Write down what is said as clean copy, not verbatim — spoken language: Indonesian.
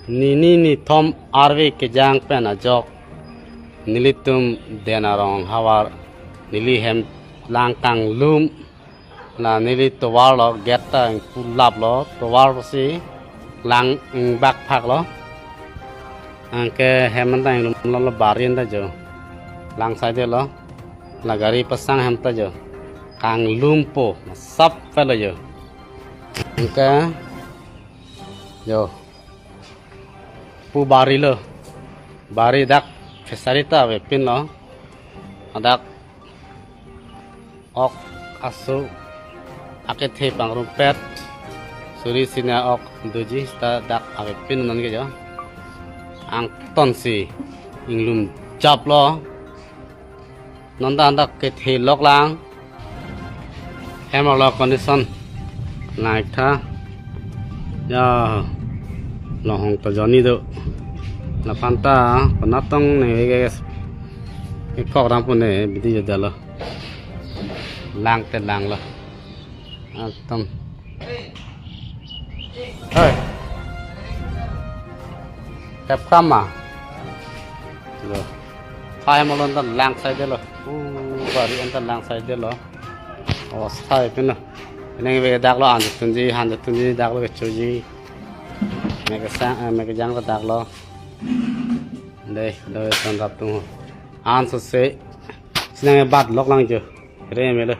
ni thom arve ke jang pen ajok nilitum den arong ahavar nili hem lang kanglum na nili towar lo geta pulap lo towar si lang bak phak lo angke heman ta lo barin ta jo lang sai de lo la gari pasang hem ta jo kanglum po sap fel jo angke jo pu bari lo bari dak fesarita we pin lo adak ok asu akit he pang rumpet suri sina ok duji sta dak ave pin nan ge jo ang ton si inglum chap lo non da dak ke the lok lang hem lo condition naik tha ya lo hong ta joni do la panta panatong ne ke kok ram pu ne bidi jo dalo lang te lang lo atom ơi kẹp khăm à rồi hai một lần tận lang sai đấy rồi và đi ăn tận lang sai đấy rồi sai cái nào nên về đặt lo ăn được tuần gì đặt lo cái chỗ gì mấy cái sáng mấy cái giang lo đặt lo đây đây tậnรับtung ăn sốt sế xin anh bắt lóc lăng chưa cái này mới được